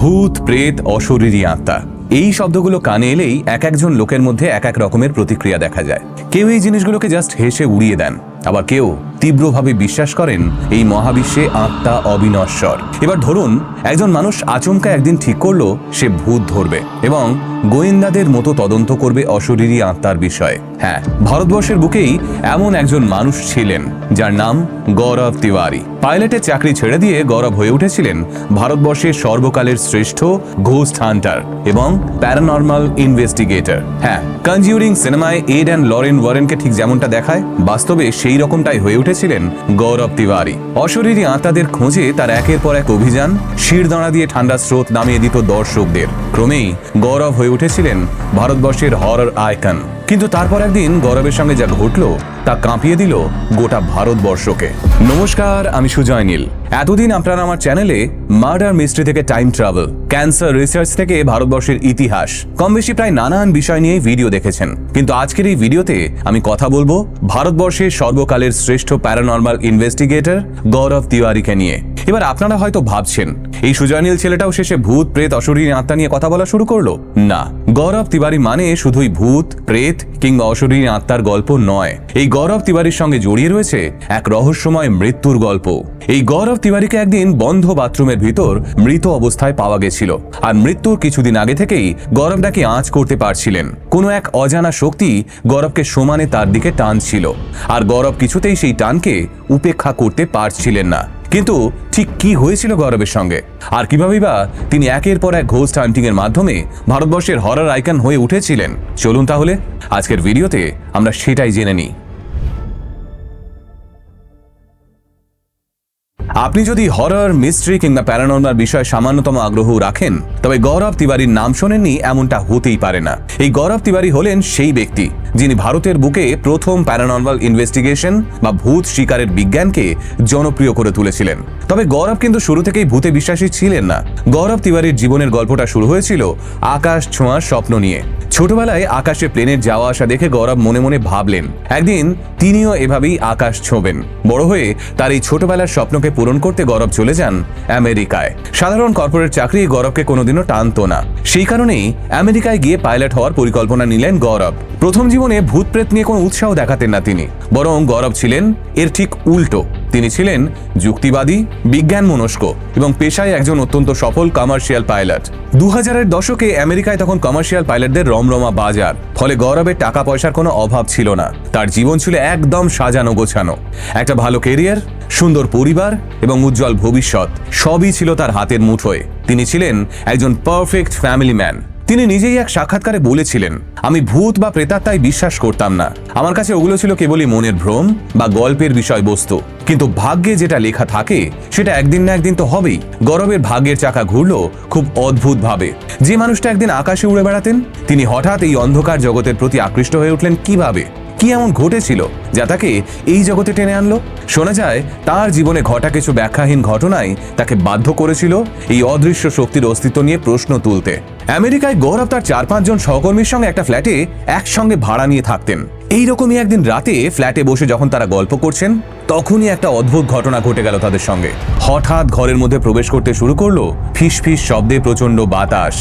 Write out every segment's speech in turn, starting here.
ভূত, প্রেত, অশরীরী আত্মা, এই শব্দগুলো কানে এলেই এক একজন লোকের মধ্যে এক এক রকমের প্রতিক্রিয়া দেখা যায়। কেউ এই জিনিসগুলোকে জাস্ট হেসে উড়িয়ে দেন, আবার কেউ তীব্রভাবে বিশ্বাস করেন এই মহাবিশ্বে আত্মা অবিনশ্বর। এবার ধরুন একজন মানুষ আচমকা একদিন ঠিক করলো সে ভূত ধরবে এবং গোয়েন্দাদের মতো তদন্ত করবে অশরীরী আত্মার বিষয়ে। হ্যাঁ, ভারতবর্ষের বুকেই এমন একজন মানুষ ছিলেন যার নাম গৌরব তিওয়ারি। পাইলটের চাকরি ছেড়ে দিয়ে গৌরব হয়ে উঠেছিলেন ভারতবর্ষের সর্বকালের শ্রেষ্ঠ ঘোস্ট হান্টার এবং প্যারানর্মাল ইনভেস্টিগেটর। হ্যাঁ, কনজিউরিং সিনেমায় এড অ্যান্ড লরেন ওয়ারেনকে ঠিক যেমনটা দেখায়, বাস্তবে সেই রকমটাই হয়ে উঠেছিলেন গৌরব তিওয়ারি। অশরীরী আত্মাদের খোঁজে তার একের পর এক অভিযান শিরদাঁড়া দিয়ে ঠান্ডা স্রোত নামিয়ে দিত দর্শকদের। ক্রমেই গৌরব হয়ে উঠেছিলেন ভারতবর্ষের হরর আইকন। কিন্তু তারপর একদিন গৌরবের সঙ্গে যা ঘটল তা কাঁপিয়ে দিল গোটা ভারতবর্ষকে। নমস্কার, আমি সুজয় নীল। এতদিন আপনারা আমার চ্যানেলে মার্ডার মিস্ট্রি থেকে টাইম ট্রাভেল, ক্যান্সার রিসার্চ থেকে ভারতবর্ষের ইতিহাস, কম বেশি প্রায় নানান বিষয় নিয়ে ভিডিও দেখেছেন। কিন্তু আজকের এই ভিডিওতে আমি কথা বলবো ভারতবর্ষের সর্বকালের শ্রেষ্ঠ প্যারানর্মাল ইনভেস্টিগেটর গৌরব তিওয়ারিকে নিয়ে। এবার আপনারা হয়তো ভাবছেন এই সুজয় নীল ছেলেটাও শেষে ভূত, প্রেত, অশরীরী আত্মা নিয়ে কথা বলা শুরু করলো। না, গৌরব তিওয়ারি মানে শুধুই ভূত, প্রেত কিংবা অশরীরী আত্মার গল্প নয়। এই গৌরব তিওয়ারির সঙ্গে জড়িয়ে রয়েছে এক রহস্যময় মৃত্যুর গল্প। এই গৌরব তিওয়ারিকে একদিন বন্ধ বাথরুমের ভিতর মৃত অবস্থায় পাওয়া গেছিল। আর মৃত্যুর কিছুদিন আগে থেকেই গৌরব নাকি আঁচ করতে পারছিলেন। কোনো এক অজানা শক্তি গৌরবকে সমানে তার দিকে টানছিল, আর গৌরব কিছুতেই সেই টানকে উপেক্ষা করতে পারছিলেন না। কিন্তু ঠিক কি হয়েছিল গৌরবের সঙ্গে, আর কিভাবেই বা তিনি একের পর এক ঘোস্ট হান্টিং এর মাধ্যমে ভারতবর্ষের হরর আইকন হয়ে উঠেছিলেন, চলুন তাহলে আজকের ভিডিওতে আমরা সেটাই জেনে নিই। আপনি যদি হরর, মিস্ট্রি কিংবা প্যারানর্মাল বিষয়ে সামান্যতম আগ্রহ রাখেন, তবে গৌরব তিওয়ারির নাম শোনেননি এমনটা হতেই পারে না। এই গৌরব তিওয়ারি হলেন সেই ব্যক্তি যিনি ভারতের বুকে প্রথম প্যারানর্মাল ইনভেস্টিগেশন বা ভূত শিকারের বিজ্ঞানকে জনপ্রিয় করে তুলেছিলেন। তবে গৌরব কিন্তু শুরু থেকেই ভূতে বিশ্বাসী ছিলেন না। গৌরব তিওয়ারির জীবনের গল্পটা শুরু হয়েছিল আকাশ ছোঁয়ার স্বপ্ন নিয়ে। ছোটবেলায় আকাশে প্লেনের যাওয়া আসা দেখে গৌরব মনে মনে ভাবলেন একদিন তিনিও এভাবেই আকাশ ছোঁবেন। বড় হয়ে তার এই ছোটবেলার স্বপ্নকে পূরণ করতে গৌরব চলে যান আমেরিকায়। সাধারণ কর্পোরেট চাকরি গৌরবকে কোনোদিনও টানতো না, সেই কারণেই আমেরিকায় গিয়ে পাইলট হওয়ার পরিকল্পনা নিলেন গৌরব। প্রথম জীবনে ভূত প্রেত নিয়ে কোনো উৎসাহ দেখাতেন না তিনি, বরং গৌরব ছিলেন এর ঠিক উল্টো। তিনি ছিলেন যুক্তিবাদী, বিজ্ঞান মনস্ক এবং পেশায় একজন অত্যন্ত সফল কমার্শিয়াল পাইলট। 2000-এর দশকে আমেরিকায় তখন কমার্শিয়াল পাইলটদের রমরমা বাজার, ফলে গৌরবের টাকা পয়সার কোনো অভাব ছিল না। তার জীবন ছিল একদম সাজানো গোছানো। একটা ভালো কেরিয়ার, সুন্দর পরিবার এবং উজ্জ্বল ভবিষ্যৎ সবই ছিল তার হাতের মুঠোয়। তিনি ছিলেন একজন পারফেক্ট ফ্যামিলি ম্যান। তিনি নিজেই এক সাক্ষাৎকারে বলেছিলেন, আমি ভূত বা প্রেতাত্মায় বিশ্বাস করতাম না। আমার কাছে ওগুলো ছিল কেবলই মনের ভ্রম বা গল্পের বিষয়বস্তু। কিন্তু ভাগ্যে যেটা লেখা থাকে সেটা একদিন না একদিন তো হবেই। গৌরবের ভাগ্যের চাকা ঘুরলো খুব অদ্ভুত ভাবে। যে মানুষটা একদিন আকাশে উড়ে বেড়াতেন, তিনি হঠাৎ এই অন্ধকার জগতের প্রতি আকৃষ্ট হয়ে উঠলেন কিভাবে? কি এমন ঘটেছিল যা তাকে এই জগতে টেনে আনলো? শোনা যায় তার জীবনে ঘটা কিছু ব্যাখ্যাহীন ঘটনাই তাকে বাধ্য করেছিল এই অদৃশ্য শক্তির অস্তিত্ব নিয়ে প্রশ্ন তুলতে। আমেরিকায় গৌরব তার 4-5 জন সহকর্মীর সঙ্গে একটা ফ্ল্যাটে একসঙ্গে ভাড়া নিয়ে থাকতেন। এইরকমই একদিন রাতে ফ্ল্যাটে বসে যখন তারা গল্প করছেন, তখনই একটা অদ্ভুত ঘটনা ঘটে গেল তাদের সঙ্গে। হঠাৎ ঘরের মধ্যে প্রবেশ করতে শুরু করলো ফিস ফিস শব্দে প্রচন্ড বাতাস।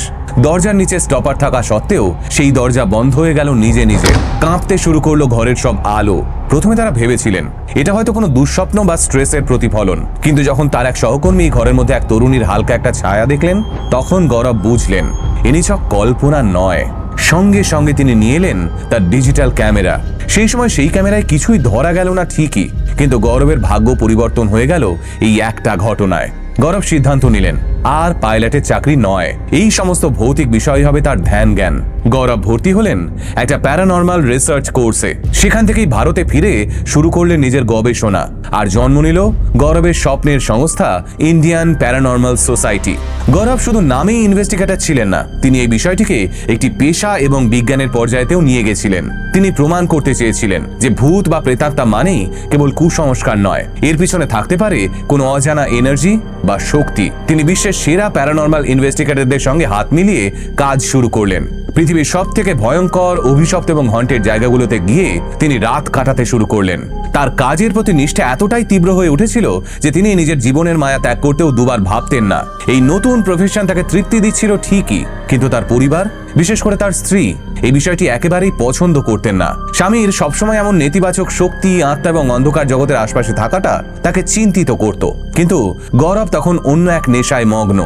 দরজার নিচে স্টপার থাকা সত্ত্বেও সেই দরজা বন্ধ হয়ে গেল নিজে নিজে। কাঁপতে শুরু করলো ঘরের সব আলো। প্রথমে তারা ভেবেছিলেন এটা হয়তো কোনো দুঃস্বপ্ন বা স্ট্রেসের প্রতিফলন, কিন্তু যখন তার এক সহকর্মী ঘরের মধ্যে এক তরুণীর হালকা একটা ছায়া দেখলেন, তখন গৌরব বুঝলেন এ নিছক কল্পনা নয়। সঙ্গে সঙ্গে তিনি নিয়ে এলেন তার ডিজিটাল ক্যামেরা। সেই সময় সেই ক্যামেরায় কিছুই ধরা গেল না ঠিকই, কিন্তু গৌরবের ভাগ্য পরিবর্তন হয়ে গেল এই একটা ঘটনায়। গৌরব সিদ্ধান্ত নিলেন আর পাইলটের চাকরি নয়, এই সমস্ত ভৌতিক বিষয় হবে তার ধ্যান জ্ঞান। গৌরব ভর্তি হলেন একটা প্যারানর্মাল রিসার্চ কোর্সে। সেখান থেকেই ভারতে ফিরে শুরু করলেন নিজের গবেষণা, আর জন্ম নিল গৌরবের স্বপ্নের সংস্থা ইন্ডিয়ান প্যারানর্মাল সোসাইটি। গৌরব শুধু নামেই ইনভেস্টিগেটর ছিলেন না, তিনি এই বিষয়টিকে একটি পেশা এবং বিজ্ঞানের পর্যায়েতেও নিয়ে গেছিলেন। তিনি প্রমাণ করতে চেয়েছিলেন যে ভূত বা প্রেতাত্মা মানেই কেবল কুসংস্কার নয়, এর পিছনে থাকতে পারে কোনো অজানা এনার্জি বা শক্তি। তিনি বিশ্বের সেরা প্যারানর্মাল ইনভেস্টিগেটরদের সঙ্গে হাত মিলিয়ে কাজ শুরু করলেন। পৃথিবীর সব থেকে ভয়ঙ্কর, অভিশপ্ত এবং হন্টেড জায়গাগুলোতে গিয়ে তিনি রাত কাটাতে শুরু করলেন। তার কাজের প্রতি নিষ্ঠা এতটাই তীব্র হয়ে উঠেছিল যে তিনি নিজের জীবনের মায়া ত্যাগ করতেও দুবার ভাবতেন না। এই নতুন প্রফেশন তাকে তৃপ্তি দিচ্ছিল ঠিকই, কিন্তু তার পরিবার, বিশেষ করে তার স্ত্রী, এই বিষয়টি একেবারেই পছন্দ করতেন না। স্বামীর সবসময় এমন নেতিবাচক শক্তি, আত্মা এবং অন্ধকার জগতের আশপাশে থাকাটা তাকে চিন্তিত করত। কিন্তু গৌরব তখন অন্য এক নেশায় মগ্ন,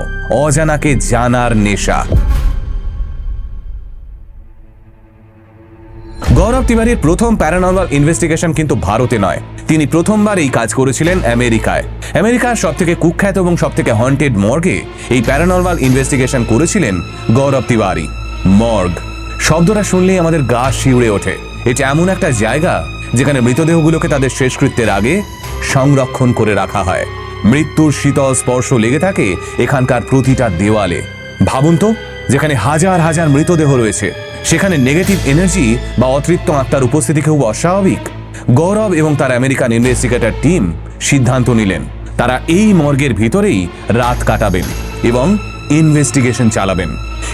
অজানাকে জানার নেশা। গৌরব তিওয়ারির প্রথম প্যারানর্মাল ইনভেস্টিগেশন কিন্তু ভারতে নয়, তিনি প্রথমবার এই কাজ করেছিলেন আমেরিকায়। আমেরিকার সবথেকে কুখ্যাত এবং সবথেকে হন্টেড মর্গে এই প্যারানর্মাল ইনভেস্টিগেশন করেছিলেন গৌরব তিওয়ারি। মর্গ শব্দটা শুনলেই আমাদের গা শিউরে ওঠে। এটা এমন একটা জায়গা যেখানে মৃতদেহগুলোকে তাদের শেষকৃত্যের আগে সংরক্ষণ করে রাখা হয়। মৃত্যুর শীতল স্পর্শ লেগে থাকে এখানকার প্রতিটা দেওয়ালে। ভাবুন তো, যেখানে হাজার হাজার মৃতদেহ রয়েছে, সেখানে নেগেটিভ এনার্জি বা অতৃপ্ত আত্মার উপস্থিতি খুব অস্বাভাবিক। গৌরব এবং তার আমেরিকান ইনভেস্টিগেটর টিম সিদ্ধান্ত নিলেন তারা এই মর্গের ভিতরেই রাত কাটাবেন এবং ইনভেস্টিগেশন চালাবেন।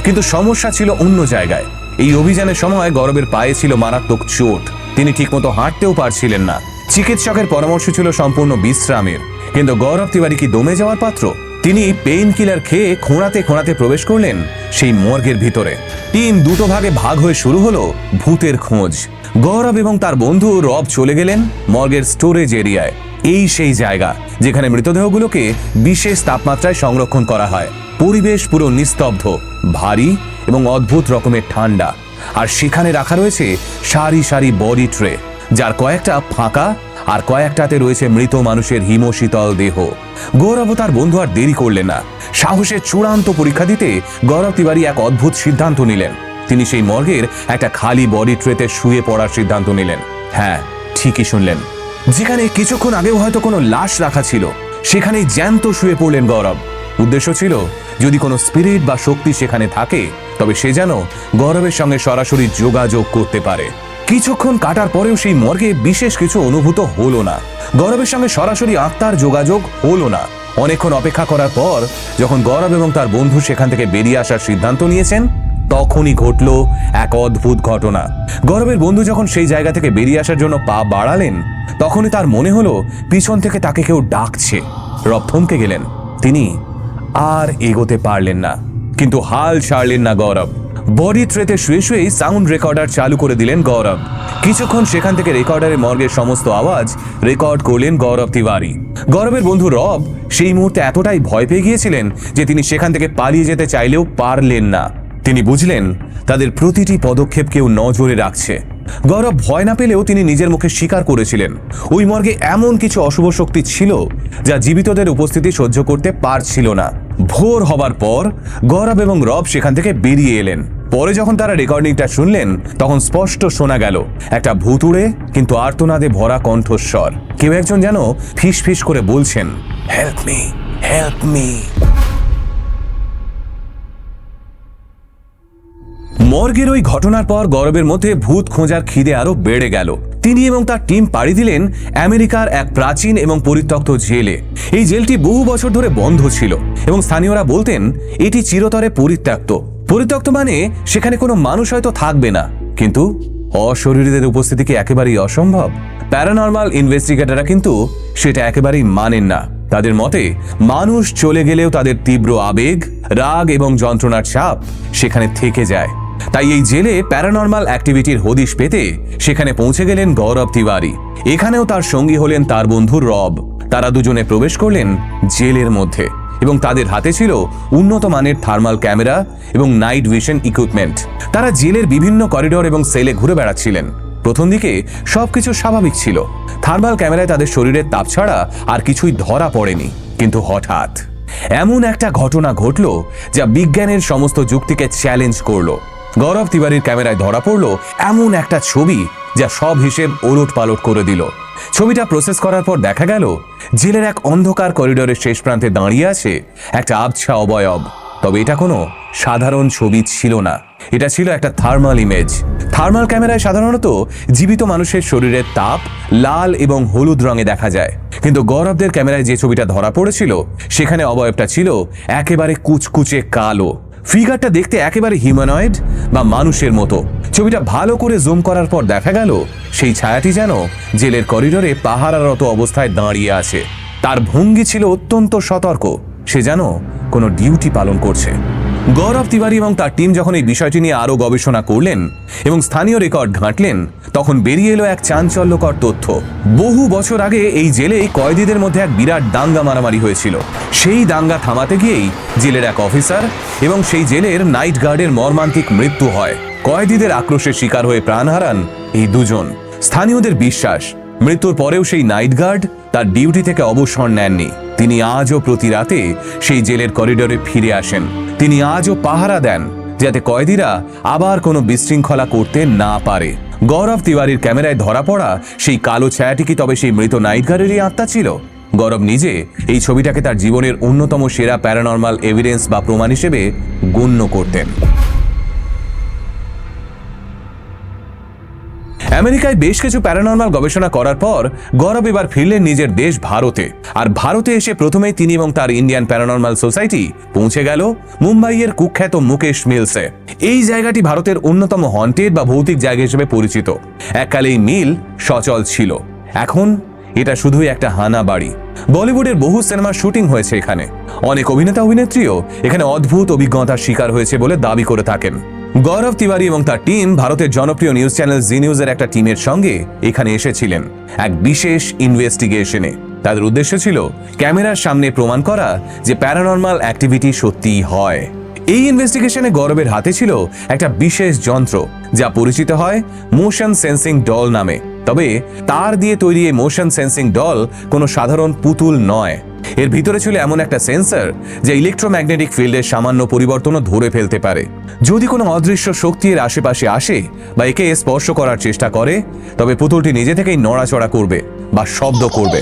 কিন্তু সমস্যা ছিল অন্য জায়গায়। এই অভিযানের সময় গৌরবের পায়ে ছিল মারাত্মক চোট, তিনি ঠিকমতো হাঁটতেও পারছিলেন না। চিকিৎসকের পরামর্শ ছিল সম্পূর্ণ বিশ্রামের। কিন্তু গৌরব তিওয়ারি কি দমে যাওয়ার পাত্র? তিনি পেইন কিলার খেয়ে খোঁড়াতে খোঁড়াতে প্রবেশ করলেন সেই মর্গের ভিতরে। টিম দুটো ভাগে ভাগ হয়ে শুরু হলো ভূতের খোঁজ। গৌরব এবং তার বন্ধু রব চলে গেলেন মর্গের স্টোরেজ এরিয়ায়। এই সেই জায়গা যেখানে মৃতদেহগুলোকে বিশেষ তাপমাত্রায় সংরক্ষণ করা হয়। পরিবেশ পুরো নিস্তব্ধ, ভারী এবং অদ্ভুত রকমের ঠান্ডা। আর সেখানে রাখা রয়েছে সারি সারি বডি ট্রে, যার কয়েকটা ফাঁকা আর কয়েকটাতে রয়েছে মৃত মানুষের হিমশীতল দেহ। গৌরব তার বন্ধু আর দেরি করলেন না। সাহসের চূড়ান্ত পরীক্ষা দিতে গৌরব তিওয়ারি এক অদ্ভুত সিদ্ধান্ত নিলেন। তিনি সেই মর্গের একটা খালি বডি ট্রেতে শুয়ে পড়ার সিদ্ধান্ত নিলেন। হ্যাঁ, ঠিকই শুনলেন, যেখানে কিছুক্ষণ আগেও হয়তো কোনো লাশ রাখা ছিল, সেখানেই জ্যান্ত শুয়ে পড়লেন গৌরব। উদ্দেশ্য ছিল, যদি কোনো স্পিরিট বা শক্তি সেখানে থাকে তবে সে যেন গৌরবের সঙ্গে সরাসরি যোগাযোগ করতে পারে। কিছুক্ষণ কাটার পরেও সেই মর্গে বিশেষ কিছু অনুভূত হলো না। গৌরবের সঙ্গে সরাসরি আত্মার যোগাযোগ হলো না। অনেকক্ষণ অপেক্ষা করার পর যখন গৌরব এবং তার বন্ধু সেখান থেকে বেরিয়ে আসার সিদ্ধান্ত নিয়েছেন, তখনই ঘটল এক অদ্ভুত ঘটনা। গৌরবের বন্ধু যখন সেই জায়গা থেকে বেরিয়ে আসার জন্য পা বাড়ালেন, তখনই তার মনে হলো পিছন থেকে তাকে কেউ ডাকছে। রব থমকে গেলেন, তিনি আর এগোতে পারলেন না। কিন্তু হাল ছাড়লেন না গৌরব। বডি ট্রেতে শুয়ে শুয়েই সাউন্ড রেকর্ডার চালু করে দিলেন গৌরব। কিছুক্ষণ সেখান থেকে রেকর্ডারে মর্গের সমস্ত আওয়াজ রেকর্ড করলেন গৌরব তিওয়ারি। গৌরবের বন্ধু রব সেই মুহূর্তে এতটাই ভয় পেয়ে গিয়েছিলেন যে তিনি সেখান থেকে পালিয়ে যেতে চাইলেও পারলেন না। তিনি বুঝলেন তাদের প্রতিটি পদক্ষেপ কেউ নজরে রাখছে। গৌরব ভয় না পেলেও তিনি নিজের মুখে স্বীকার করেছিলেন ওই মর্গে এমন কিছু অশুভ শক্তি ছিল যা জীবিতদের উপস্থিতি সহ্য করতে পারছিল না। ভোর হবার পর গৌরব এবং রব সেখান থেকে বেরিয়ে এলেন। পরে যখন তারা রেকর্ডিংটা শুনলেন, তখন স্পষ্ট শোনা গেল একটা ভুতুড়ে কিন্তু আর্তনাদে ভরা কণ্ঠস্বর। কেউ একজন যেন ফিস ফিস করে বলছেন, হেল্প মি, হেল্প মি। মর্গের ওই ঘটনার পর গৌরবের মধ্যে ভূত খোঁজার খিদে আরো বেড়ে গেল। তিনি এবং তার টিম পাড়ি দিলেন আমেরিকার এক প্রাচীন এবং পরিত্যক্ত জেলে। এই জেলটি বহু বছর ধরে বন্ধ ছিল এবং স্থানীয়রা বলতেন এটি চিরতরে পরিত্যক্ত। পরিত্যক্ত মানে সেখানে কোনো মানুষ হয়তো থাকবে না, কিন্তু অশরীরীদের উপস্থিতি কি একেবারেই অসম্ভব? প্যারানর্মাল ইনভেস্টিগেটররা কিন্তু সেটা একেবারেই মানেন না। তাদের মতে মানুষ চলে গেলেও তাদের তীব্র আবেগ, রাগ এবং যন্ত্রণার ছাপ সেখানে থেকে যায়। তাই এই জেলে প্যারানর্মাল অ্যাক্টিভিটির হদিশ পেতে সেখানে পৌঁছে গেলেন গৌরব তিওয়ারি। এখানেও তার সঙ্গী হলেন তার বন্ধু রব। তারা দুজনে প্রবেশ করলেন জেলের মধ্যে এবং তাদের হাতে ছিল উন্নত মানের থার্মাল ক্যামেরা এবং নাইট ভিশন ইকুইপমেন্ট। তারা জেলের বিভিন্ন করিডোর এবং সেলে ঘুরে বেড়াচ্ছিলেন। প্রথম দিকে সবকিছু স্বাভাবিক ছিল। থার্মাল ক্যামেরায় তাদের শরীরের তাপ ছাড়া আর কিছুই ধরা পড়েনি। কিন্তু হঠাৎ এমন একটা ঘটনা ঘটল যা বিজ্ঞানের সমস্ত যুক্তিকে চ্যালেঞ্জ করলো। গৌরব তিওয়ারির ক্যামেরায় ধরা পড়লো এমন একটা ছবি যা সব হিসেব ওলট পালট করে দিল। ছবিটা প্রসেস করার পর দেখা গেল জেলের এক অন্ধকার করিডোরের শেষ প্রান্তে দাঁড়িয়ে আছে একটা আবছা অবয়ব। তবে এটা কোনো সাধারণ ছবি ছিল না, এটা ছিল একটা থার্মাল ইমেজ। থার্মাল ক্যামেরায় সাধারণত জীবিত মানুষের শরীরের তাপ লাল এবং হলুদ রঙে দেখা যায়, কিন্তু গৌরবদের ক্যামেরায় যে ছবিটা ধরা পড়েছিল সেখানে অবয়বটা ছিল একেবারে কুচকুচে কালো। ফিগারটা দেখতে একেবারে হিউম্যানয়েড বা মানুষের মতো। ছবিটা ভালো করে জুম করার পর দেখা গেল সেই ছায়াটি যেন জেলের করিডোরে পাহারারত অবস্থায় দাঁড়িয়ে আছে। তার ভঙ্গি ছিল অত্যন্ত সতর্ক, সে যেন কোনো ডিউটি পালন করছে। গৌরব তিওয়ারি এবং তার টিম যখন এই বিষয়টি নিয়ে আরো গবেষণা করলেন এবং স্থানীয় রেকর্ড ঘাঁটলেন, তখন বেরিয়ে এলো এক চাঞ্চল্যকর তথ্য। বহু বছর আগে এই জেলে কয়েদিদের মধ্যে এক বিরাট দাঙ্গা মারামারি হয়েছিল। সেই দাঙ্গা থামাতে গিয়েই জেলের এক অফিসার এবং সেই জেলের নাইট গার্ডের মর্মান্তিক মৃত্যু হয়। কয়েদিদের আক্রোশের শিকার হয়ে প্রাণ হারান এই দুজন। স্থানীয়দের বিশ্বাস, মৃত্যুর পরেও সেই নাইট গার্ড তার ডিউটি থেকে অবসর নেননি। তিনি আজও প্রতি রাতে সেই জেলের করিডোরে ফিরে আসেন। তিনি আজও পাহারা দেন যাতে কয়েদিরা আবার কোনো বিশৃঙ্খলা করতে না পারে। গৌরব তিওয়ারির ক্যামেরায় ধরা পড়া সেই কালো ছায়াটি কি তবে সেই মৃত নাইট গার্ডেরই আত্মা ছিল? গৌরব নিজে এই ছবিটাকে তার জীবনের অন্যতম সেরা প্যারানর্মাল এভিডেন্স বা প্রমাণ হিসেবে গণ্য করতেন। আমেরিকায় বেশ কিছু প্যারানর্মাল গবেষণা করার পর গৌরব এবার ফিরলেন নিজের দেশ ভারতে। আর ভারতে এসে প্রথমেই তিনি এবং তার ইন্ডিয়ান প্যারানর্মাল সোসাইটি পৌঁছে গেল মুম্বাইয়ের কুখ্যাত মুকেশ মিলসে। এই জায়গাটি ভারতের অন্যতম হন্টেড বা ভৌতিক জায়গা হিসেবে পরিচিত। এককালে এই মিল সচল ছিল, এখন এটা শুধুই একটা হানা বাড়ি। বলিউডের বহু সিনেমার শুটিং হয়েছে এখানে। অনেক অভিনেতা অভিনেত্রীও এখানে অদ্ভুত অভিজ্ঞতার শিকার হয়েছে বলে দাবি করে থাকেন। গৌরব তিওয়ারি এবং তার টিম ভারতের জনপ্রিয় নিউজ চ্যানেল জি নিউজের একটা টিমের সঙ্গে এখানে এসেছিলেন এক বিশেষ ইনভেস্টিগেশনে। তাদের উদ্দেশ্য ছিল ক্যামেরার সামনে প্রমাণ করা যে প্যারানর্মাল অ্যাক্টিভিটি সত্যিই হয়। এই ইনভেস্টিগেশনে গৌরবের হাতে ছিল একটা বিশেষ যন্ত্র যা পরিচিত হয় মোশন সেন্সিং ডল নামে। তবে তার দিয়ে তৈরি এই মোশন সেন্সিং ডল কোনো সাধারণ পুতুল নয়। এর ভিতরে ছিল এমন একটা সেন্সর যা ইলেকট্রোম্যাগনেটিক ফিল্ডের সামান্য পরিবর্তনও ধরে ফেলতে পারে। যদি কোনো অদৃশ্য শক্তি এর আশেপাশে আসে বা একে স্পর্শ করার চেষ্টা করে, তবে পুতুলটি নিজে থেকেই নড়াচড়া করবে বা শব্দ করবে।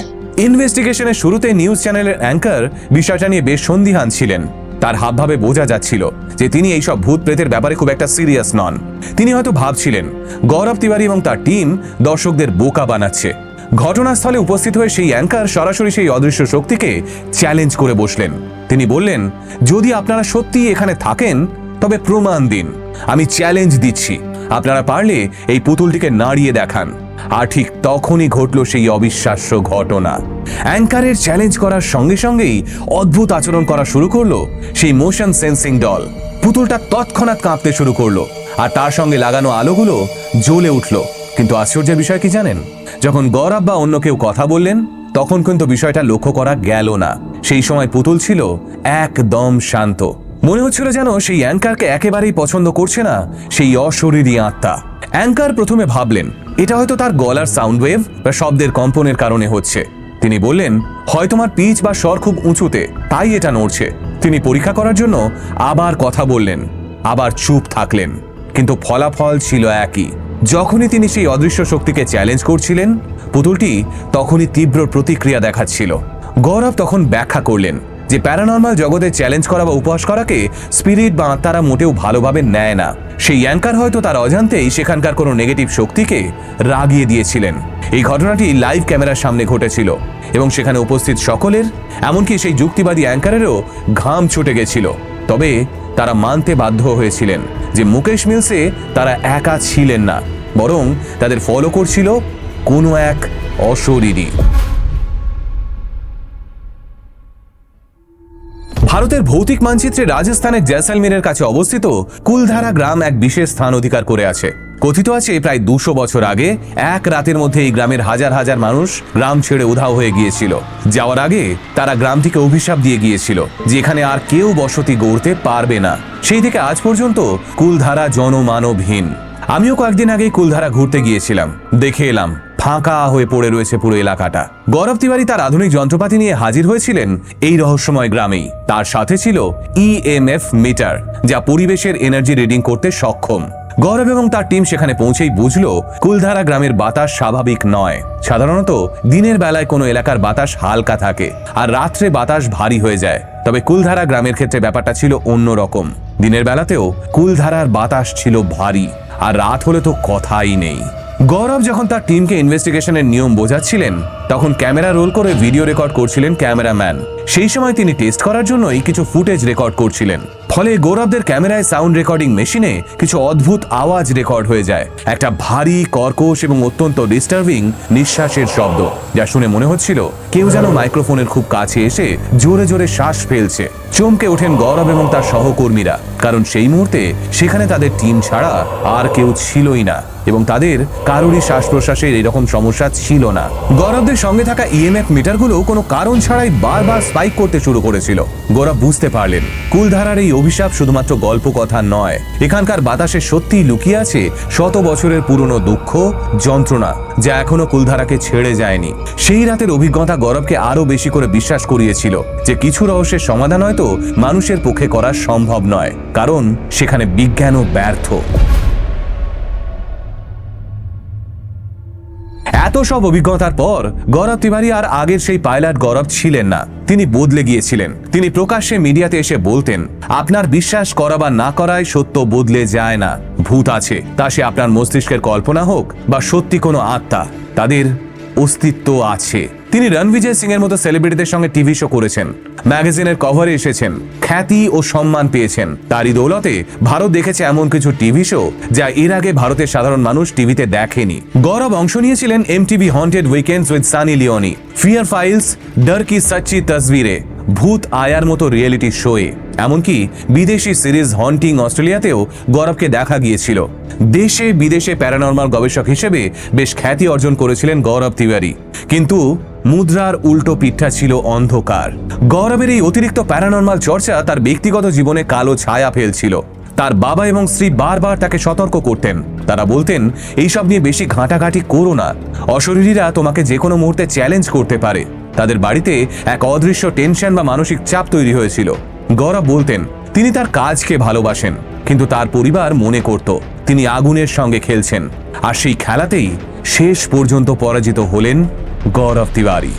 ইনভেস্টিগেশনের শুরুতে নিউজ চ্যানেলের অ্যাঙ্কার বিষয়টা নিয়ে বেশ সন্দিহান ছিলেন। তার হাবভাবে বোঝা যাচ্ছিল যে তিনি এইসব ভূত প্রেতের ব্যাপারে খুব একটা সিরিয়াস নন। তিনি হয়তো ভাবছিলেন গৌরব তিওয়ারি এবং তার টিম দর্শকদের বোকা বানাচ্ছে। ঘটনাস্থলে উপস্থিত হয়ে সেই অ্যাঙ্কার সরাসরি সেই অদৃশ্য শক্তিকে চ্যালেঞ্জ করে বসলেন। তিনি বললেন, যদি আপনারা সত্যি এখানে থাকেন তবে প্রমাণ দিন। আমি চ্যালেঞ্জ দিচ্ছি, আপনারা পারলে এই পুতুলটিকে নাড়িয়ে দেখান। আর ঠিক তখনই ঘটল সেই অবিশ্বাস্য ঘটনা। অ্যাঙ্কারের চ্যালেঞ্জ করার সঙ্গে সঙ্গেই অদ্ভুত আচরণ করা শুরু করলো সেই মোশন সেন্সিং ডল। পুতুলটা তৎক্ষণাৎ কাঁপতে শুরু করলো আর তার সঙ্গে লাগানো আলোগুলো জ্বলে উঠল। কিন্তু আশ্চর্যের বিষয় কি জানেন? যখন গৌরব বা অন্য কেউ কথা বললেন তখন কিন্তু বিষয়টা লক্ষ্য করা গেল না। সেই সময় পুতুল ছিল একদম শান্ত। মনে হচ্ছিল যেন সেই অ্যাঙ্কারকে একেবারেই পছন্দ করছে না সেই অশরীরী আত্মা। অ্যাঙ্কার প্রথমে ভাবলেন এটা হয়তো তার গলার সাউন্ড ওয়েভ বা শব্দের কম্পনের কারণে হচ্ছে। তিনি বললেন, হয় তোমার পিচ বা স্বর খুব উঁচুতে, তাই এটা নড়ছে। তিনি পরীক্ষা করার জন্য আবার কথা বললেন, আবার চুপ থাকলেন, কিন্তু ফলাফল ছিল একই। যখনই তিনি সেই অদৃশ্য শক্তিকে চ্যালেঞ্জ করছিলেন, পুতুলটি তখনই তীব্র প্রতিক্রিয়া দেখাচ্ছিল। গৌরব তখন ব্যাখ্যা করলেন যে প্যারানর্মাল জগতে চ্যালেঞ্জ করা বা উপহাস করাকে স্পিরিট বা আত্মারা মোটেও ভালোভাবে নেয় না। সেই অ্যাঙ্কার হয়তো তার অজান্তেই সেখানকার কোনো নেগেটিভ শক্তিকে রাগিয়ে দিয়েছিলেন। এই ঘটনাটি লাইভ ক্যামেরার সামনে ঘটেছিল এবং সেখানে উপস্থিত সকলের, এমনকি সেই যুক্তিবাদী অ্যাঙ্কারেরও ঘাম ছুটে গেছিল। তবে তারা মানতে বাধ্য হয়েছিলেন যে মুকেশ মিলসে তারা একা ছিলেন না, বরং তাদের ফলো করছিল কোনো এক অশরীরী। ভারতের ভৌতিক মানচিত্রে রাজস্থানের জয়সালমেরের কাছে অবস্থিত কুলধারা গ্রাম এক বিশেষ স্থান অধিকার করে আছে। কথিত আছে প্রায় 200 বছর আগে এক রাতের মধ্যে এই গ্রামের হাজার হাজার মানুষ গ্রাম ছেড়ে উধাও হয়ে গিয়েছিল। যাওয়ার আগে তারা গ্রামটিকে অভিশাপ দিয়ে গিয়েছিল যে এখানে আর কেউ বসতি গড়তে পারবে না। সেই থেকে আজ পর্যন্ত কুলধারা জনমানবহীন। আমিও কয়েকদিন আগেই কুলধারা ঘুরতে গিয়েছিলাম, দেখে এলাম ফাঁকা হয়ে পড়ে রয়েছে পুরো এলাকাটা। গৌরব তিওয়ারি তার আধুনিক যন্ত্রপাতি নিয়ে হাজির হয়েছিলেন এই রহস্যময় গ্রামেই। তার সাথে ছিল EMF মিটার, যা পরিবেশের এনার্জি রিডিং করতে সক্ষম। গৌরব এবং তার টিম সেখানে পৌঁছেই বুঝলো কুলধারা গ্রামের বাতাস স্বাভাবিক নয়। সাধারণত দিনের বেলায় কোনো এলাকার বাতাস হালকা থাকে আর রাত্রে বাতাস ভারী হয়ে যায়। তবে কুলধারা গ্রামের ক্ষেত্রে ব্যাপারটা ছিল অন্যরকম। দিনের বেলাতেও কুলধারার বাতাস ছিল ভারী, আর রাত হলে তো কথাই নেই। গৌরব যখন তার টিমকে ইনভেস্টিগেশনের নিয়ম বোঝাচ্ছিলেন, তখন ক্যামেরা রোল করে ভিডিও রেকর্ড করছিলেন ক্যামেরাম্যান। সেই সময় তিনি টেস্ট করার জন্যই কিছু ফুটেজ রেকর্ড করছিলেন। ফলে গৌরবদের ক্যামেরায় সাউন্ড রেকর্ডিং মেশিনে কিছু অদ্ভুত আওয়াজ রেকর্ড হয়ে যায়। একটা ভারী, কর্কশ এবং অত্যন্ত ডিস্টার্বিং নিঃশ্বাসের শব্দ, যা শুনে মনে হচ্ছিল কেউ যেন মাইক্রোফোনের খুব কাছে এসে জোরে জোরে শ্বাস ফেলছে। চমকে ওঠেন গৌরব এবং তার সহকর্মীরা, কারণ সেই মুহূর্তে সেখানে তাদের টিম ছাড়া আর কেউ ছিলই না এবং তাদের কারোরই শ্বাস প্রশ্বাসের এরকম সমস্যা ছিল না। গৌরবদের সঙ্গে থাকা ইএমএফ মিটারগুলো কোনো কারণ ছাড়াই বারবার স্পাইক করতে শুরু করেছিল। গৌরব বুঝতে পারলেন কুলধারার এই অভিশাপ শুধুমাত্র গল্প কথা নয়, এখানকার বাতাসে সত্যিই লুকিয়ে আছে শত বছরের পুরনো দুঃখ, যন্ত্রণা, যা এখনো কুলধারাকে ছেড়ে যায়নি। সেই রাতের অভিজ্ঞতা গৌরবকে আরো বেশি করে বিশ্বাস করিয়েছিল যে কিছু রহস্যের সমাধান হয়তো মানুষের পক্ষে করা সম্ভব নয়, কারণ সেখানে বিজ্ঞানও ব্যর্থ। এত সব অভিজ্ঞতার পর গৌরব তিওয়ারি আর আগের সেই পাইলট গৌরব ছিলেন না। তিনি বদলে গিয়েছিলেন। তিনি প্রকাশ্যে মিডিয়াতে এসে বলতেন, আপনার বিশ্বাস করা বা না করায় সত্য বদলে যায় না। ভূত আছে, তা সে আপনার মস্তিষ্কের কল্পনা হোক বা সত্যি কোনো আত্মা, তাদের অস্তিত্ব আছে। তিনি রণবিজয় সিং এর মতো সেলিব্রিটিদের সঙ্গে টিভি শো করেছেন, ম্যাগাজিনের কভারে এসেছেন, খ্যাতি ও সম্মান পেয়েছেন। তারই দৌলতে ভারত দেখেছে এমন কিছু টিভি শো যা এর আগে ভারতের সাধারণ মানুষ টিভিতে দেখেনি। গৌরব অংশ নিয়েছিলেন MTV haunted weekends with Sunny Leone, fear files, Darr ki সচ্চি তসবিরে, ভূত আয়ার মতো রিয়েলিটি শোয়ে। এমনকি বিদেশি সিরিজ হন্টিং অস্ট্রেলিয়াতেও গৌরবকে দেখা গিয়েছিল। দেশে বিদেশে প্যারানর্মাল গবেষক হিসেবে বেশ খ্যাতি অর্জন করেছিলেন গৌরব তিওয়ারি, কিন্তু মুদ্রার উল্টো পিঠটা ছিল অন্ধকার। গৌরবের এই অতিরিক্ত প্যারানর্মাল চর্চা তার ব্যক্তিগত জীবনে কালো ছায়া ফেলছিল। তার বাবা এবং স্ত্রী বারবার তাকে সতর্ক করতেন। তারা বলতেন, এইসব নিয়ে বেশি ঘাঁটাঘাঁটি করো না, অশরীরীরা তোমাকে যে কোনো মুহূর্তে চ্যালেঞ্জ করতে পারে। তাদের বাড়িতে এক অদৃশ্য টেনশন বা মানসিক চাপ তৈরি হয়েছিল। গৌরব বলতেন তিনি তার কাজকে ভালোবাসেন, কিন্তু তার পরিবার মনে করত তিনি আগুনের সঙ্গে খেলছেন। আর সেই খেলাতেই শেষ পর্যন্ত পরাজিত হলেন গৌরব তিওয়ারি।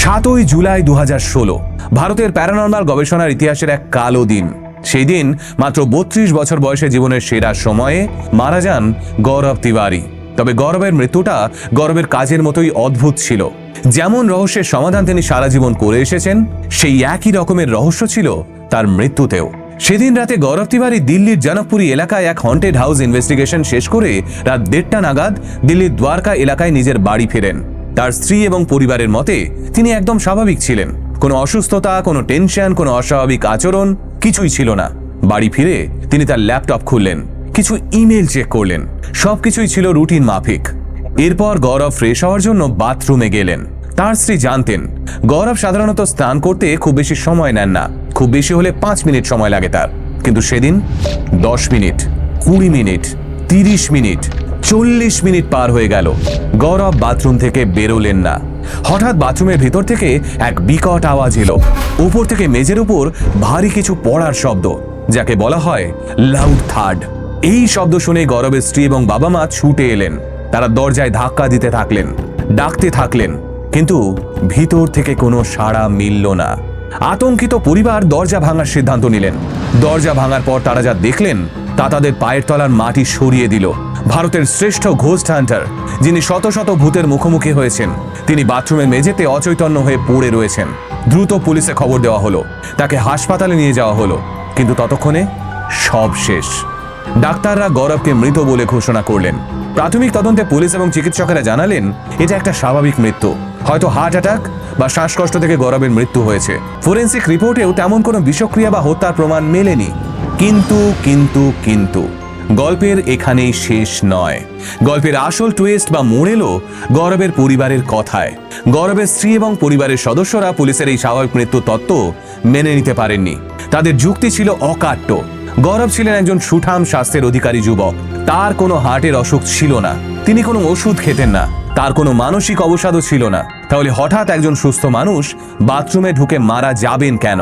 7 জুলাই 2016 ভারতের প্যারানর্মাল গবেষণার ইতিহাসের এক কালো দিন। সেই দিন মাত্র 32 বছর বয়সে জীবনের সেরা সময়ে মারা যান গৌরব তিওয়ারি। তবে গৌরবের মৃত্যুটা গৌরবের কাজের মতোই অদ্ভুত ছিল। যেমন রহস্যের সমাধান তিনি সারা জীবন করে এসেছেন, সেই একই রকমের রহস্য ছিল তার মৃত্যুতেও। সেদিন রাতে গৌরব তিওয়ারি দিল্লির জনকপুরী এলাকায় এক হন্টেড হাউস ইনভেস্টিগেশন শেষ করে রাত 1:30 নাগাদ দিল্লির দ্বারকা এলাকায় নিজের বাড়ি ফেরেন। তার স্ত্রী এবং পরিবারের মতে তিনি একদম স্বাভাবিক ছিলেন। কোনো অসুস্থতা, কোনো টেনশন, কোনো অস্বাভাবিক আচরণ কিছুই ছিল না। বাড়ি ফিরে তিনি তার ল্যাপটপ খুললেন, কিছু ইমেল চেক করলেন, সবকিছুই ছিল রুটিন মাফিক। এরপর গৌরব ফ্রেশ হওয়ার জন্য বাথরুমে গেলেন। তার স্ত্রী জানতেন গৌরব সাধারণত স্নান করতে খুব বেশি সময় নেন না, খুব বেশি হলে 5 মিনিট সময় লাগে তার। কিন্তু সেদিন 10 মিনিট, 20 মিনিট, 30 মিনিট, 40 মিনিট পার হয়ে গেল, গৌরব বাথরুম থেকে বেরোলেন না। হঠাৎ বাথরুমের ভেতর থেকে এক বিকট আওয়াজ এলো। উপর থেকে মেঝের উপর ভারী কিছু পড়ার শব্দ, যাকে বলা হয় লাউড থার্ড। এই শব্দ শুনে গৌরবের স্ত্রী এবং বাবা মা ছুটে এলেন। তারা দরজায় ধাক্কা দিতে থাকলেন, ডাকতে থাকলেন, কিন্তু ভিতর থেকে কোনো সাড়া মিলল না। আতঙ্কিত পরিবার দরজা ভাঙার সিদ্ধান্ত নিলেন। দরজা ভাঙার পর তারা যা দেখলেন তা তাদের পায়ের তলার মাটি সরিয়ে দিল। ভারতের শ্রেষ্ঠ ঘোস্ট হান্টার, যিনি শত শত ভূতের মুখোমুখি হয়েছেন, তিনি বাথরুমের মেঝেতে অচৈতন্য হয়ে পড়ে রয়েছেন। দ্রুত পুলিশে খবর দেওয়া হলো, তাকে হাসপাতালে নিয়ে যাওয়া হলো, কিন্তু ততক্ষণে সব শেষ। ডাক্তাররা গৌরবকে মৃত বলে ঘোষণা করলেন। প্রাথমিক তদন্তে পুলিশ এবং চিকিৎসকেরা জানালেন এটা একটা স্বাভাবিক মৃত্যু, হয়তো হার্ট অ্যাটাক বা শ্বাসকষ্ট থেকে গৌরবের মৃত্যু হয়েছে। ফরেন্সিক রিপোর্টেও তেমন কোনো বিষক্রিয়া বা হত্যার প্রমাণ মেলেনি। কিন্তু গল্পের এখানেই শেষ নয়। গল্পের আসল টুইস্ট বা মোড় এলো গৌরবের পরিবারের কথায়। গৌরবের স্ত্রী এবং পরিবারের সদস্যরা পুলিশের এই স্বাভাবিক মৃত্যু তত্ত্ব মেনে নিতে পারেননি। তাদের যুক্তি ছিল অকাট্য। গৌরব ছিলেন একজন সুঠাম স্বাস্থ্যের অধিকারী যুবক। তার কোনো হার্টের অসুখ ছিল না, তিনি কোনো ওষুধ খেতেন না, তার কোনো মানসিক অবসাদও ছিল না। তাহলে হঠাৎ একজন সুস্থ মানুষ বাথরুমে ঢুকে মারা যাবেন কেন?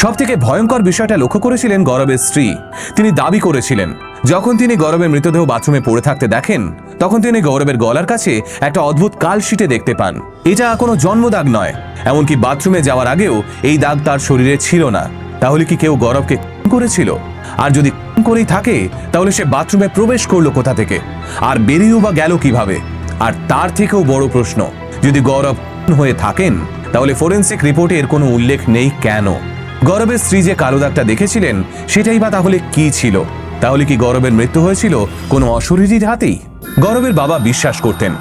সবথেকে ভয়ঙ্কর বিষয়টা লক্ষ্য করেছিলেন গৌরবের স্ত্রী। তিনি দাবি করেছিলেন যখন তিনি গৌরবের মৃতদেহ বাথরুমে পড়ে থাকতে দেখেন, তখন তিনি গৌরবের গলার কাছে একটা অদ্ভুত কালশিটে দেখতে পান। এটা কোনো জন্মদাগ নয়, এমনকি বাথরুমে যাওয়ার আগেও এই দাগ তার শরীরে ছিল না। তাহলে কি কেউ গৌরবকে করেছিল? আর যদি করেই থাকে, তাহলে সে বাথরুমে প্রবেশ করলো কোথা থেকে, আর বেরিয়েও বা গেল কিভাবে? আর তার থেকেও বড় প্রশ্ন, যদি গৌরব হয়ে থাকেন, তাহলে ফরেন্সিক রিপোর্টে এর কোনো উল্লেখ নেই কেন? গৌরবের স্ত্রী যে কালো দাগটা দেখেছিলেন সেটাই বা তাহলে কি ছিল? তাহলে কি গৌরবের মৃত্যু হয়েছিল কোনো অশরীরীর হাতেই? গৌরবের বাবা বিশ্বাস করতেন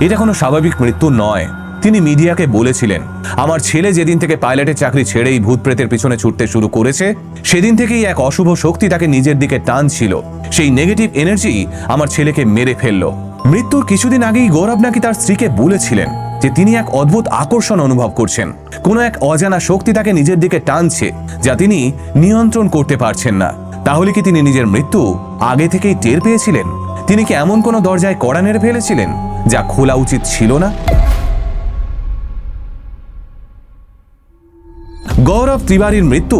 এটা কোনো স্বাভাবিক মৃত্যু নয়। তিনি মিডিয়াকে বলেছিলেন, আমার ছেলে যেদিন থেকে পাইলটের চাকরি ছেড়েই ভূত প্রেতের পিছনে ছুটতে শুরু করেছে সেদিন থেকেই এক অশুভ শক্তি তাকে নিজের দিকে টানছিল। সেই নেগেটিভ এনার্জি আমার ছেলেকে মেরে ফেলল। মৃত্যুর কিছুদিন আগেই গৌরব নাকি তার স্ত্রীকে বলেছিলেন যে তিনি এক অদ্ভুত আকর্ষণ অনুভব করছেন, কোনো এক অজানা শক্তি তাকে নিজের দিকে টানছে যা তিনি নিয়ন্ত্রণ করতে পারছেন না। তাহলে কি তিনি নিজের মৃত্যু আগে থেকেই টের পেয়েছিলেন? তিনি কি এমন কোনো দরজায় কড়া নেড়ে ফেলেছিলেন যা খোলা উচিত ছিল না? গৌরব তিওয়ারির মৃত্যু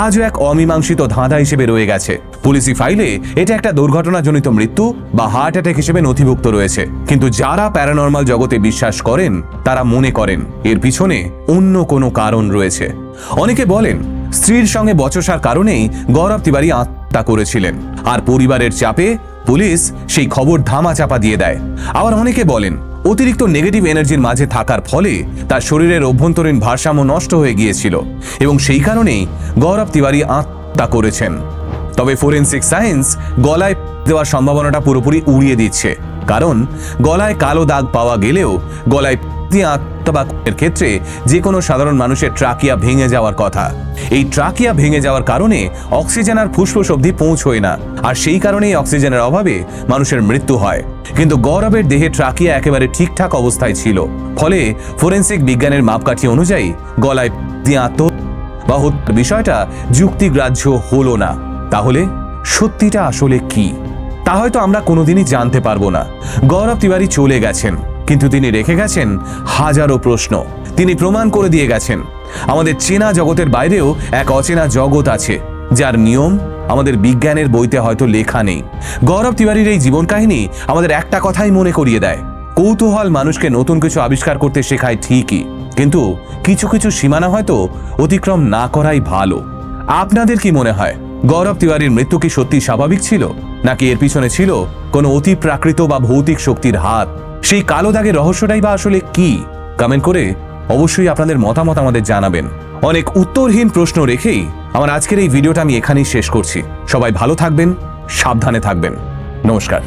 আজও এক অমীমাংসিত ধাঁধা হিসেবে রয়ে গেছে। পুলিশি ফাইলে এটা একটা দুর্ঘটনাজনিত মৃত্যু বা হার্ট অ্যাটাক হিসেবে নথিভুক্ত রয়েছে, কিন্তু যারা প্যারানর্মাল জগতে বিশ্বাস করেন তারা মনে করেন এর পিছনে অন্য কোনো কারণ রয়েছে। অনেকে বলেন স্ত্রীর সঙ্গে বচসার কারণেই গৌরব তিওয়ারি আত্মহত্যা করেছিলেন, আর পরিবারের চাপে পুলিশ সেই খবর ধামাচাপা দিয়ে দেয়। আবার অনেকে বলেন অতিরিক্ত নেগেটিভ এনার্জির মাঝে থাকার ফলে তার শরীরের অভ্যন্তরীণ ভারসাম্য নষ্ট হয়ে গিয়েছিল এবং সেই কারণেই গৌরব তিওয়ারি আত্মহত্যা করেছেন। তবে ফরেনসিক সায়েন্স গলায় দেওয়ার সম্ভাবনাটা পুরোপুরি উড়িয়ে দিচ্ছে, কারণ গলায় কালো দাগ পাওয়া গেলেও গলায় আত্মহত্যার ক্ষেত্রে যে কোনো সাধারণ মানুষের ট্রাকিয়া ভেঙে যাওয়ার কথা। এই ট্রাকিয়া ভেঙে যাওয়ার কারণে অক্সিজেন আর ফুসফুস অবধি পৌঁছয় না, আর সেই কারণেই অক্সিজেনের অভাবে মানুষের মৃত্যু হয়। কিন্তু গৌরবের দেহে ট্রাকিয়া একেবারে ঠিকঠাক অবস্থায় ছিল, ফলে ফরেনসিক বিজ্ঞানের মাপকাঠি অনুযায়ী গলায় আত্মহত্যা বা হত্যার বিষয়টা যুক্তিগ্রাহ্য হলো না। তাহলে সত্যিটা আসলে কি তা হয়তো আমরা কোনোদিনই জানতে পারবো না। গৌরব তিওয়ারি চলে গেছেন, কিন্তু তিনি রেখে গেছেন হাজারো প্রশ্ন। তিনি প্রমাণ করে দিয়ে গেছেন আমাদের চেনা জগতের বাইরেও এক অচেনা জগৎ আছে যার নিয়ম আমাদের বিজ্ঞানের বইতে হয়তো লেখা নেই। গৌরব তিওয়ারির এই জীবন কাহিনী আমাদের একটা কথাই মনে করিয়ে দেয়, কৌতূহল মানুষকে নতুন কিছু আবিষ্কার করতে শেখায় ঠিকই, কিন্তু কিছু কিছু সীমানা হয়তো অতিক্রম না করাই ভালো। আপনাদের কি মনে হয় গৌরব তিওয়ারির মৃত্যু কি সত্যি স্বাভাবিক ছিল, নাকি এর পিছনে ছিল কোনো অতি প্রাকৃত বা ভৌতিক শক্তির হাত? সেই কালো দাগের রহস্যটাই বা আসলে কি? কমেন্ট করে অবশ্যই আপনাদের মতামত আমাদের জানাবেন। অনেক উত্তরহীন প্রশ্ন রেখেই আমার আজকের এই ভিডিওটা আমি এখানেই শেষ করছি। সবাই ভালো থাকবেন, সাবধানে থাকবেন। নমস্কার।